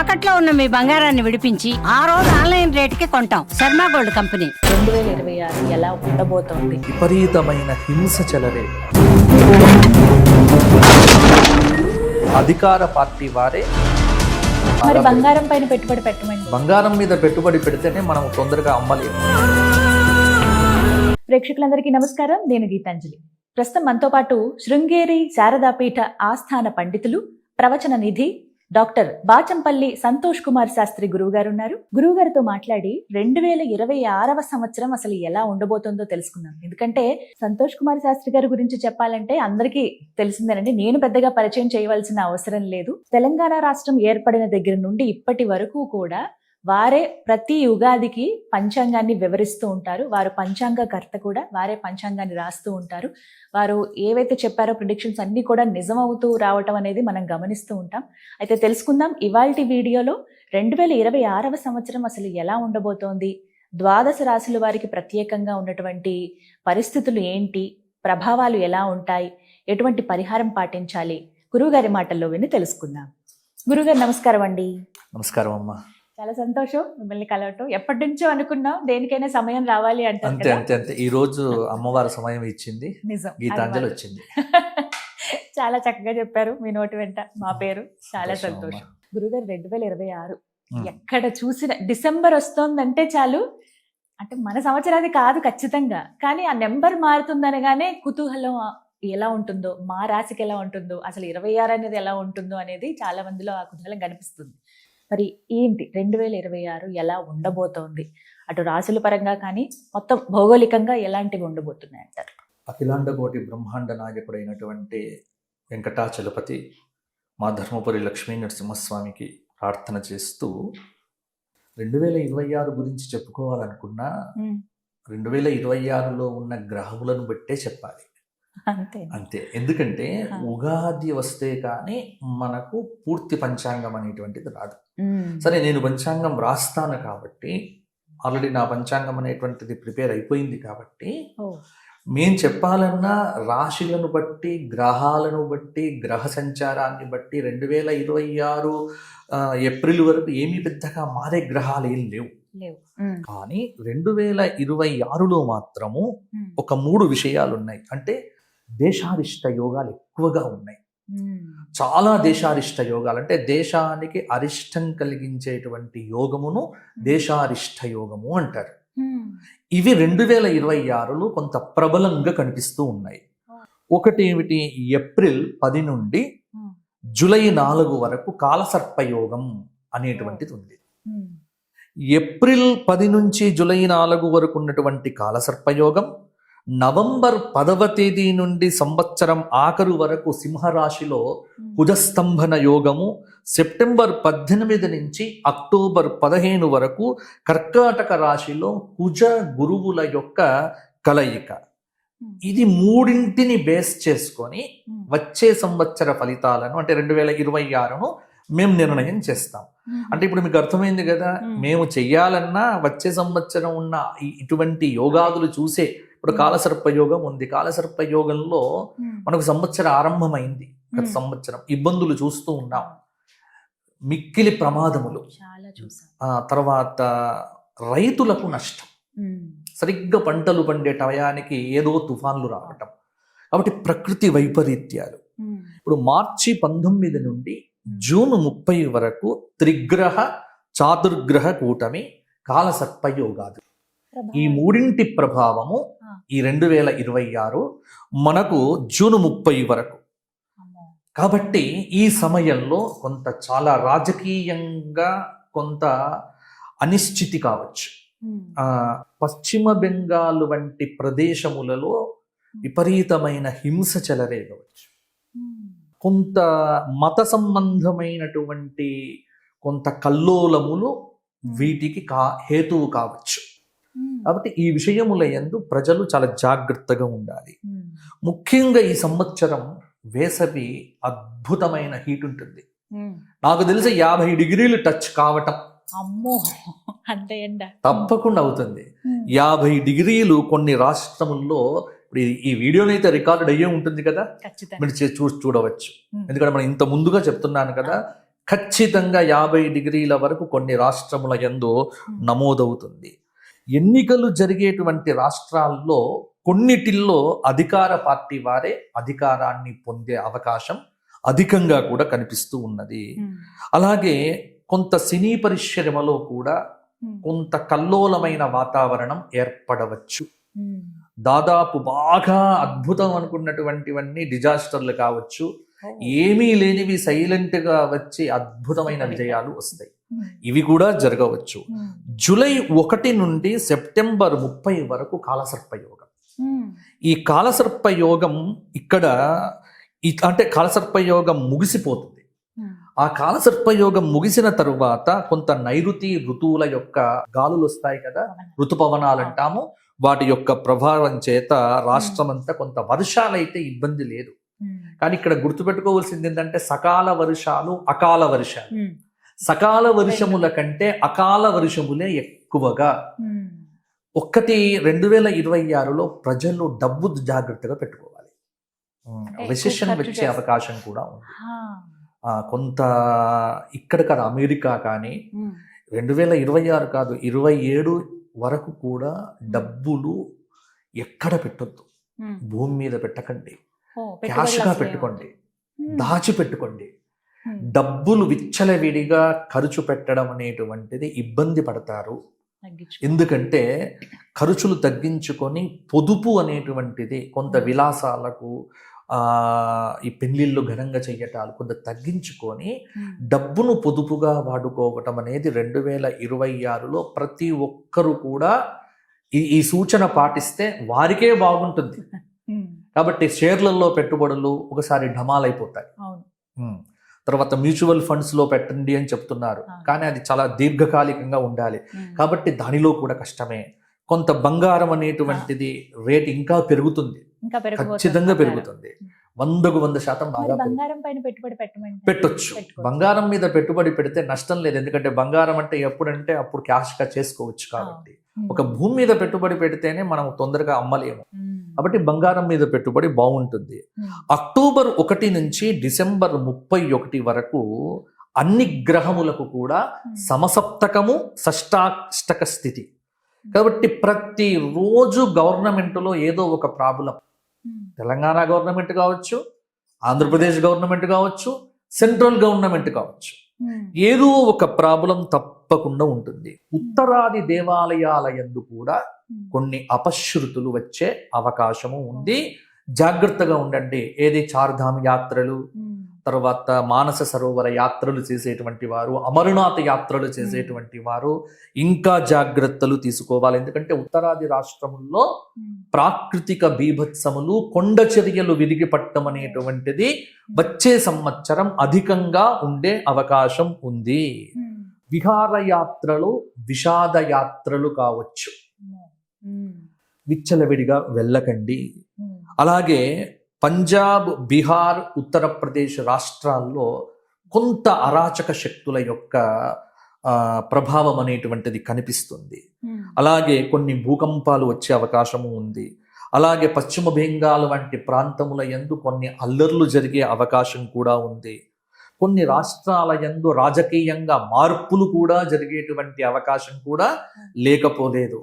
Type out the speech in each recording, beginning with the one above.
తాకట్లో ఉన్న మీ బంగారాన్ని విడిపించి ఆ రోజు ఆన్లైన్ రేటుకి కొంటాం. Sharma gold company. 2026 ఎలా ఉండబోతోంది? విపరీతమైన హింస చెలరే. అధికార పార్టీ వారే మరి బంగారం పైన పెట్టుబడి పెట్టమండి. బంగారం మీద పెట్టుబడి పెడితేనే మనం తొందరగా అమ్మలేము. ప్రేక్షకులందరికీ నమస్కారం, నేను గీతాంజలి. ప్రస్తుతం మనతో పాటు శృంగేరి శారదాపీఠ ఆస్థాన పండితులు, ప్రవచన నిధి డాక్టర్ బాచంపల్లి సంతోష్ కుమార్ శాస్త్రి గురువు గారు ఉన్నారు. గురువు గారితో మాట్లాడి 2026వ సంవత్సరం అసలు ఎలా ఉండబోతుందో తెలుసుకుందాం. ఎందుకంటే సంతోష్ కుమార్ శాస్త్రి గారి గురించి చెప్పాలంటే అందరికీ తెలిసిందేనండి, నేను పెద్దగా పరిచయం చేయవలసిన అవసరం లేదు. తెలంగాణ రాష్ట్రం ఏర్పడిన దగ్గర నుండి ఇప్పటి వరకు కూడా వారే ప్రతి యుగాదికి పంచాంగాన్ని వివరిస్తూ ఉంటారు. వారు పంచాంగకర్త కూడా, వారే పంచాంగాన్ని రాస్తూ ఉంటారు. వారు ఏవైతే చెప్పారో ప్రిడిక్షన్స్ అన్ని కూడా నిజమవుతూ రావటం అనేది మనం గమనిస్తూ ఉంటాం. అయితే తెలుసుకుందాం ఇవాల్టి వీడియోలో 2026వ సంవత్సరం అసలు ఎలా ఉండబోతోంది, ద్వాదశ రాశుల వారికి ప్రత్యేకంగా ఉన్నటువంటి పరిస్థితులు ఏంటి, ప్రభావాలు ఎలా ఉంటాయి, ఎటువంటి పరిహారం పాటించాలి, గురువుగారి మాటల్లో విని తెలుసుకుందాం. గురువుగారు నమస్కారం అండి. నమస్కారం అమ్మా. చాలా సంతోషం మిమ్మల్ని కలవటం. ఎప్పటి నుంచో అనుకున్నాం, దేనికైనా సమయం రావాలి అంటే. అంతే అంతే అంతే ఈ రోజు అమ్మవారి సమయం ఇచ్చింది, నిజం, గీతాంజలి వచ్చింది. చాలా చక్కగా చెప్పారు, మీ నోటి వెంట మా పేరు. చాలా సంతోషం. గురుగారు 2026 ఎక్కడ చూసిన డిసెంబర్ వస్తోందంటే చాలు, అంటే మన సంవత్సరాది కాదు ఖచ్చితంగా, కానీ ఆ నెంబర్ మారుతుందనగానే కుతూహలం ఎలా ఉంటుందో, మా రాశికి ఎలా ఉంటుందో, అసలు 26 అనేది ఎలా ఉంటుందో అనేది చాలా మందిలో ఆ కుతూహలం కనిపిస్తుంది. మరి ఏంటి 2026 ఎలా ఉండబోతోంది, అటు రాశుల పరంగా కానీ మొత్తం భౌగోళికంగా ఎలాంటివి ఉండబోతున్నాయి అంటారు? అఖిలాండ కోటి బ్రహ్మాండ నాయకుడైనటువంటి వెంకటాచలపతి మా ధర్మపురి లక్ష్మీ నరసింహస్వామికి ప్రార్థన చేస్తూ 2026 గురించి చెప్పుకోవాలనుకున్నా 2026లో ఉన్న గ్రహములను బట్టే చెప్పాలి. అంతే. ఎందుకంటే ఉగాది వస్తే కానీ మనకు పూర్తి పంచాంగం అనేటువంటిది రాదు. సరే, నేను పంచాంగం రాస్తాను కాబట్టి, ఆల్రెడీ నా పంచాంగం అనేటువంటిది ప్రిపేర్ అయిపోయింది కాబట్టి, మేము చెప్పాలన్నా రాశులను బట్టి, గ్రహాలను బట్టి, గ్రహ సంచారాన్ని బట్టి 2026 ఏప్రిల్ వరకు ఏమీ పెద్దగా మారే గ్రహాలు ఏం లేవు. కానీ 2026లో మాత్రము ఒక 3 విషయాలు ఉన్నాయి. అంటే దేశారిష్ట యోగాలు ఎక్కువగా ఉన్నాయి. చాలా దేశారిష్ట యోగాలు, అంటే దేశానికి అరిష్టం కలిగించేటువంటి యోగమును దేశారిష్ట యోగము అంటారు. ఇవి 2026లో కొంత ప్రబలంగా కనిపిస్తూ ఉన్నాయి. ఒకటి ఏమిటి, ఏప్రిల్ 10 నుండి జూలై 4 వరకు కాలసర్పయోగం అనేటువంటిది ఉంది. ఏప్రిల్ 10 నుంచి జూలై 4 వరకు ఉన్నటువంటి కాలసర్పయోగం, నవంబర్ 10వ తేదీ నుండి సంవత్సరం ఆఖరు వరకు సింహరాశిలో కుజస్తంభన యోగము, సెప్టెంబర్ 18 నుంచి అక్టోబర్ 15 వరకు కర్కాటక రాశిలో కుజ గురువుల యొక్క కలయిక. ఇది మూడింటిని బేస్ చేసుకొని వచ్చే సంవత్సర ఫలితాలను, అంటే 2026ను మేము నిర్ణయం చేస్తాం. అంటే ఇప్పుడు మీకు అర్థమైంది కదా, మేము చెయ్యాలన్నా వచ్చే సంవత్సరం ఉన్న ఇటువంటి యోగాదులు చూసే. ఇప్పుడు కాలసర్పయోగం ఉంది. కాలసర్పయోగంలో మనకు సంవత్సరం ఆరంభమైంది. గత సంవత్సరం ఇబ్బందులు చూస్తూ ఉన్నాం, మిక్కిలి ప్రమాదములు, తర్వాత రైతులకు నష్టం, సరిగ్గా పంటలు పండే టయానికి ఏదో తుఫాన్లు రావటం. కాబట్టి ప్రకృతి వైపరీత్యాలు. ఇప్పుడు మార్చి 19 నుండి జూన్ 30 వరకు త్రిగ్రహ చాతుర్గ్రహ కూటమి కాలసర్పయోగాలు. ఈ మూడింటి ప్రభావము ఈ 2026 మనకు జూన్ 30 వరకు. కాబట్టి ఈ సమయంలో కొంత చాలా రాజకీయంగా కొంత అనిశ్చితి కావచ్చు. పశ్చిమ బెంగాల్ వంటి ప్రదేశములలో విపరీతమైన హింస చెలరేగవచ్చు. కొంత మత సంబంధమైనటువంటి కొంత కల్లోలములు వీటికి హేతువు కావచ్చు. కాబట్టి ఈ విషయముల యందు ప్రజలు చాలా జాగ్రత్తగా ఉండాలి. ముఖ్యంగా ఈ సంవత్సరం వేసవి అద్భుతమైన హీట్ ఉంటుంది. నాకు తెలిసి 50 డిగ్రీలు టచ్ కావటం తప్పకుండా అవుతుంది. 50 డిగ్రీలు కొన్ని రాష్ట్రముల్లో ఇప్పుడు ఈ వీడియోని అయితే రికార్డ్ అయ్యే ఉంటుంది కదా, మీరు చూడవచ్చు. ఎందుకంటే మనం ఇంత ముందుగా చెప్తున్నాను కదా, ఖచ్చితంగా 50 డిగ్రీల వరకు కొన్ని రాష్ట్రముల యందు నమోదవుతుంది. ఎన్నికలు జరిగేటువంటి రాష్ట్రాల్లో కొన్నిటిల్లో అధికార పార్టీ వారే అధికారాన్ని పొందే అవకాశం అధికంగా కూడా కనిపిస్తూ ఉన్నది. అలాగే కొంత సినీ పరిశ్రమలో కూడా కొంత కల్లోలమైన వాతావరణం ఏర్పడవచ్చు. దాదాపు బాగా అద్భుతం అనుకున్నటువంటివన్నీ డిజాస్టర్లు కావచ్చు, ఏమీ లేనివి సైలెంట్ గా వచ్చి అద్భుతమైన విజయాలు వస్తాయి. ఇవి కూడా జరగవచ్చు. జూలై 1 నుండి సెప్టెంబర్ 30 వరకు కాలసర్పయోగం. ఈ కాలసర్పయోగం ఇక్కడ అంటే కాలసర్పయోగం ముగిసిపోతుంది. ఆ కాలసర్పయోగం ముగిసిన తరువాత కొంత నైరుతి ఋతువుల యొక్క గాలులు వస్తాయి కదా, ఋతుపవనాలు అంటాము. వాటి యొక్క ప్రభావం చేత రాష్ట్రమంతా కొంత వర్షాలైతే ఇబ్బంది లేదు. కానీ ఇక్కడ గుర్తుపెట్టుకోవాల్సింది ఏంటంటే సకాల వర్షాలు, అకాల వర్షాలు. సకాల వర్షముల కంటే అకాల వర్షములే ఎక్కువగా. 2026లో ప్రజలు డబ్బు జాగ్రత్తగా పెట్టుకోవాలి. రిసెషన్ వచ్చే అవకాశం కూడా ఉంది. కొంత ఇక్కడ కదా అమెరికా కానీ 2026 కాదు 27 వరకు కూడా డబ్బులు ఎక్కడ పెట్టొద్దు. భూమి మీద పెట్టకండి, క్యాష్గా పెట్టుకోండి, దాచిపెట్టుకోండి. డబ్బులు విచ్చలవిడిగా ఖర్చు పెట్టడం అనేటువంటిది ఇబ్బంది పడతారు. ఎందుకంటే ఖర్చులు తగ్గించుకొని పొదుపు అనేటువంటిది కొంత విలాసాలకు, ఈ పెళ్లిళ్ళు ఘనంగా చెయ్యటాలు కొంత తగ్గించుకొని డబ్బును పొదుపుగా వాడుకోవటం అనేది 2026లో ప్రతి ఒక్కరు కూడా ఈ సూచన పాటిస్తే వారికే బాగుంటుంది. కాబట్టి షేర్లలో పెట్టుబడులు ఒకసారి ఢమాలైపోతాయి. తర్వాత మ్యూచువల్ ఫండ్స్ లో పెట్టండి అని చెప్తున్నారు, కానీ అది చాలా దీర్ఘకాలికంగా ఉండాలి. కాబట్టి దానిలో కూడా కష్టమే. కొంత బంగారం అనేటువంటిది రేట్ ఇంకా పెరుగుతుంది, ఖచ్చితంగా పెరుగుతుంది. 100% బాగా పెట్టొచ్చు. బంగారం మీద పెట్టుబడి పెడితే నష్టం లేదు. ఎందుకంటే బంగారం అంటే ఎప్పుడంటే అప్పుడు క్యాష్ గా చేసుకోవచ్చు. కాబట్టి ఒక భూమి మీద పెట్టుబడి పెడితేనే మనం తొందరగా అమ్మలేము. కాబట్టి బంగారం మీద పెట్టుబడి బాగుంటుంది. అక్టోబర్ 1 నుంచి డిసెంబర్ 31 వరకు అన్ని గ్రహములకు కూడా సమసప్తకము, షష్టాష్టక స్థితి. కాబట్టి ప్రతిరోజు గవర్నమెంట్లో ఏదో ఒక ప్రాబ్లం, తెలంగాణ గవర్నమెంట్ కావచ్చు, ఆంధ్రప్రదేశ్ గవర్నమెంట్ కావచ్చు, సెంట్రల్ గవర్నమెంట్ కావచ్చు, ఏదో ఒక ప్రాబ్లం తప్పకుండా ఉంటుంది. ఉత్తరాది దేవాలయాల యందు కూడా కొన్ని అపశృతులు వచ్చే అవకాశము ఉంది. జాగ్రత్తగా ఉండండి. ఏది చార్ధామ్ యాత్రలు, తర్వాత మానస సరోవర యాత్రలు చేసేటువంటి వారు, అమరనాథ్ యాత్రలు చేసేటువంటి వారు ఇంకా జాగ్రత్తలు తీసుకోవాలి. ఎందుకంటే ఉత్తరాది రాష్ట్రముల్లో ప్రాకృతిక బీభత్సములు, కొండ చర్యలు విరిగిపట్టం అనేటువంటిది వచ్చే సంవత్సరం అధికంగా ఉండే అవకాశం ఉంది. విహారయాత్రలు, విషాద యాత్రలు కావచ్చు, విచ్చలవిడిగా వెళ్ళకండి. అలాగే పంజాబ్, బీహార్, ఉత్తరప్రదేశ్ రాష్ట్రాల్లో కొంత అరాచక శక్తుల యొక్క ప్రభావం అనేటువంటిది కనిపిస్తుంది. అలాగే కొన్ని భూకంపాలు వచ్చే అవకాశము ఉంది. అలాగే పశ్చిమ బెంగాల్ వంటి ప్రాంతముల యందు కొన్ని అల్లర్లు జరిగే అవకాశం కూడా ఉంది. కొన్ని రాష్ట్రాల యందు రాజకీయంగా మార్పులు కూడా జరిగేటువంటి అవకాశం కూడా లేకపోలేదు.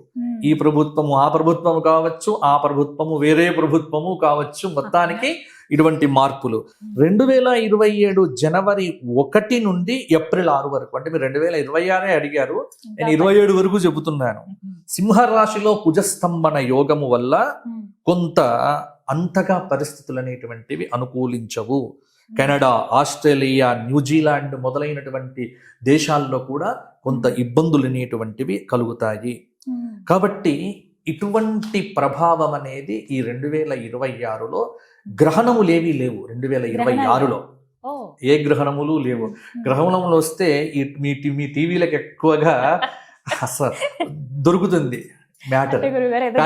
ఈ ప్రభుత్వము ఆ ప్రభుత్వము కావచ్చు, ఆ ప్రభుత్వము వేరే ప్రభుత్వము కావచ్చు, మొత్తానికి ఇటువంటి మార్పులు 2027 జనవరి 1 నుండి ఏప్రిల్ 6 వరకు. అంటే మీరు 2026 అడిగారు, నేను 27 వరకు చెబుతున్నాను. సింహరాశిలో కుజస్తంభన యోగము వల్ల కొంత అంతగా పరిస్థితులు అనేటువంటివి అనుకూలించవు. కెనడా, ఆస్ట్రేలియా, న్యూజిలాండ్ మొదలైనటువంటి దేశాల్లో కూడా కొంత ఇబ్బందులు అనేటువంటివి కలుగుతాయి. కాబట్టి ఇటువంటి ప్రభావం అనేది ఈ 2026లో గ్రహణములేవి లేవు. 2026లో ఏ గ్రహణములు లేవు. గ్రహణములు వస్తే మీ టీవీలకు ఎక్కువగా దొరుకుతుంది మ్యాటర్.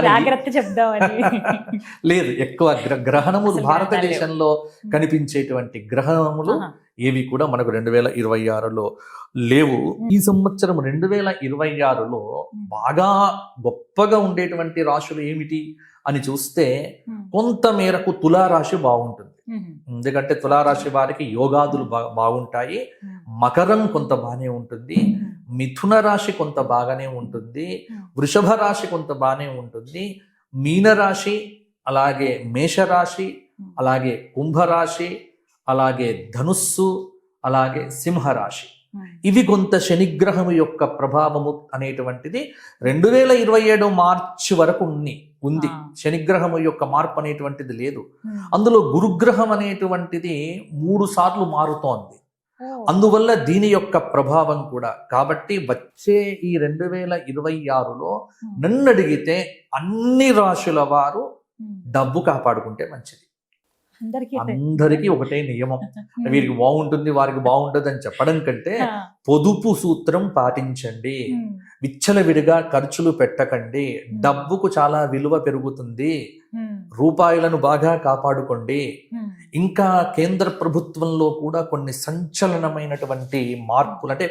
జాగ్రత్త చెప్దామని లేదు, ఎక్కువ గ్రహణములు భారతదేశంలో కనిపించేటువంటి గ్రహణములు ఏవి కూడా మనకు 2026లో లేవు. ఈ సంవత్సరం 2026లో బాగా గొప్పగా ఉండేటువంటి రాశులు ఏమిటి అని చూస్తే కొంత మేరకు తులారాశి బాగుంటుంది. ఎందుకంటే తులారాశి వారికి యోగాదులు బాగుంటాయి. మకరం కొంత బాగానే ఉంటుంది, మిథున రాశి కొంత బాగానే ఉంటుంది, వృషభ రాశి కొంత బాగానే ఉంటుంది, మీనరాశి, అలాగే మేషరాశి, అలాగే కుంభరాశి, అలాగే ధనుస్సు, అలాగే సింహరాశి. ఇవి కొంత శనిగ్రహం యొక్క ప్రభావము అనేటువంటిది 2027 మార్చి వరకు ఉంది. శనిగ్రహం యొక్క మార్పు అనేటువంటిది లేదు. అందులో గురుగ్రహం అనేటువంటిది 3 సార్లు మారుతోంది. అందువల్ల దీని యొక్క ప్రభావం కూడా. కాబట్టి వచ్చే ఈ 2026లో నన్ను అడిగితే అన్ని రాశుల వారు డబ్బు కాపాడుకుంటే మంచిది. అందరికీ ఒకటే నియమం. వీరికి బాగుంటుంది వారికి బాగుంటుంది అని చెప్పడం కంటే పొదుపు సూత్రం పాటించండి, విచ్చలవిడిగా ఖర్చులు పెట్టకండి, డబ్బుకు చాలా విలువ పెరుగుతుంది, రూపాయలను బాగా కాపాడుకోండి. ఇంకా కేంద్ర ప్రభుత్వంలో కూడా కొన్ని సంచలనమైనటువంటి మార్పులు అంటే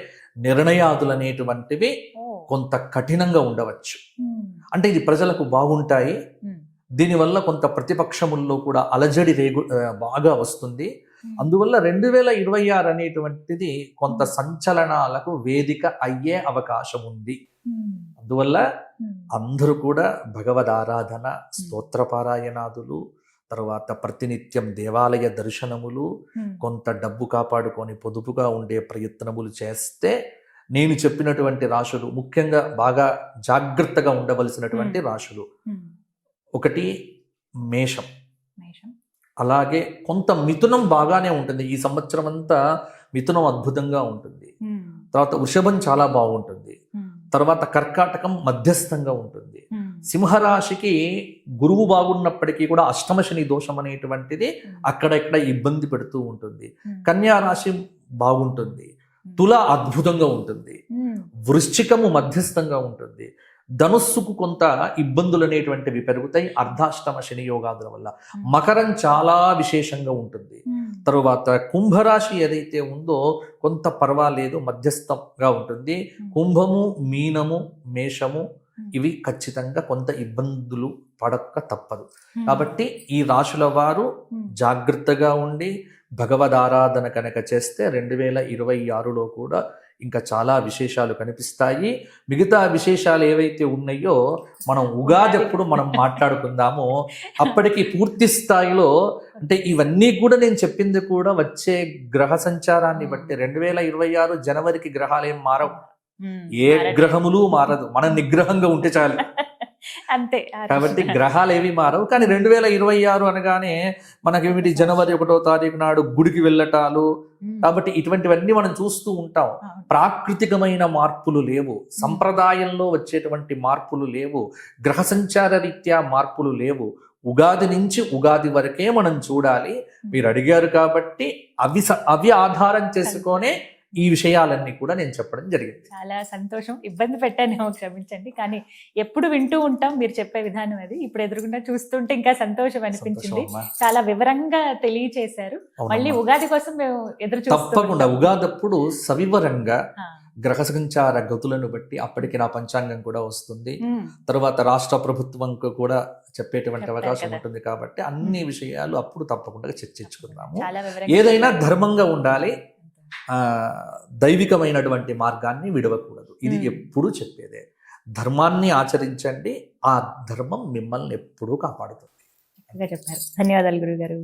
నిర్ణయాదులు అనేటువంటివి కొంత కఠినంగా ఉండవచ్చు. అంటే ఇది ప్రజలకు బాగుంటాయి, దీనివల్ల కొంత ప్రతిపక్షముల్లో కూడా అలజడి బాగా వస్తుంది. అందువల్ల 2026 అనేటువంటిది కొంత సంచలనాలకు వేదిక అయ్యే అవకాశం ఉంది. అందువల్ల అందరూ కూడా భగవద్ ఆరాధన, స్తోత్రపారాయణాదులు, తర్వాత ప్రతినిత్యం దేవాలయ దర్శనములు, కొంత డబ్బు కాపాడుకొని పొదుపుగా ఉండే ప్రయత్నములు చేస్తే నేను చెప్పినటువంటి రాశులు ముఖ్యంగా బాగా జాగ్రత్తగా ఉండవలసినటువంటి రాశులు. ఒకటి మేషం, అలాగే కొంత మిథునం బాగానే ఉంటుంది. ఈ సంవత్సరం అంతా మిథునం అద్భుతంగా ఉంటుంది. తర్వాత వృషభం చాలా బాగుంటుంది. తర్వాత కర్కాటకం మధ్యస్థంగా ఉంటుంది. సింహరాశికి గురువు బాగున్నప్పటికీ కూడా అష్టమ శని దోషం అనేటువంటిది అక్కడెక్కడ ఇబ్బంది పెడుతూ ఉంటుంది. కన్యా రాశి బాగుంటుంది. తుల అద్భుతంగా ఉంటుంది. వృశ్చికము మధ్యస్థంగా ఉంటుంది. ధనుస్సుకు కొంత ఇబ్బందులు అనేటువంటివి పెరుగుతాయి అర్ధాష్టమ శని యోగాదుల వల్ల. మకరం చాలా విశేషంగా ఉంటుంది. తరువాత కుంభరాశి ఏదైతే ఉందో కొంత పర్వాలేదు, మధ్యస్థంగా ఉంటుంది. కుంభము, మీనము, మేషము ఇవి ఖచ్చితంగా కొంత ఇబ్బందులు పడక తప్పదు. కాబట్టి ఈ రాశుల వారు జాగ్రత్తగా ఉండి భగవద్ ఆరాధన కనుక చేస్తే 2026లో కూడా ఇంకా చాలా విశేషాలు కనిపిస్తాయి. మిగతా విశేషాలు ఏవైతే ఉన్నాయో మనం ఉగాది అప్పుడు మనం మాట్లాడుకుందాము. అప్పటికి పూర్తి స్థాయిలో అంటే ఇవన్నీ కూడా నేను చెప్పింది కూడా వచ్చే గ్రహ సంచారాన్ని బట్టి 2026 జనవరికి గ్రహాలు ఏం మారవు, ఏ గ్రహములు మారదు, మనం నిగ్రహంగా ఉంటే చాలు. అంతే. కాబట్టి గ్రహాలు ఏవి మారవు. కానీ 2026 అనగానే మనకేమిటి జనవరి 1వ తారీఖు నాడు గుడికి వెళ్ళటాలు, కాబట్టి ఇటువంటివన్నీ మనం చూస్తూ ఉంటాం. ప్రాకృతికమైన మార్పులు లేవు, సంప్రదాయంలో వచ్చేటువంటి మార్పులు లేవు, గ్రహ సంచార రీత్యా మార్పులు లేవు. ఉగాది నుంచి ఉగాది వరకే మనం చూడాలి. మీరు అడిగారు కాబట్టి అవి ఆధారం చేసుకొనే ఈ విషయాలన్నీ కూడా నేను చెప్పడం జరిగింది. చాలా సంతోషం. ఇబ్బంది పెట్టానేమో, క్షమించండి. కానీ ఎప్పుడు వింటూ ఉంటాం మీరు చెప్పే విధానం. అది ఇప్పుడు ఎదురుగుండా చూస్తుంటే ఇంకా సంతోషం అనిపించింది. చాలా వివరంగా తెలియచేశారు. మళ్ళీ ఉగాది కోసం మేము ఎదురు చూస్తాం. తప్పకుండా ఉగాది అప్పుడు సవివరంగా గ్రహ సంచార గతులను బట్టి అప్పటికి నా పంచాంగం కూడా వస్తుంది. తర్వాత రాష్ట్ర ప్రభుత్వం కూడా చెప్పేటువంటి అవకాశం ఉంటుంది. కాబట్టి అన్ని విషయాలు అప్పుడు తప్పకుండా చర్చించుకుందాము. ఏదైనా ధర్మంగా ఉండాలి, దైవికమైనటువంటి మార్గాన్ని విడవకూడదు. ఇది ఎప్పుడూ చెప్పేదే. ధర్మాన్ని ఆచరించండి, ఆ ధర్మం మిమ్మల్ని ఎప్పుడూ కాపాడుతుంది. చెప్పారు. ధన్యవాదాలు గురుగారు.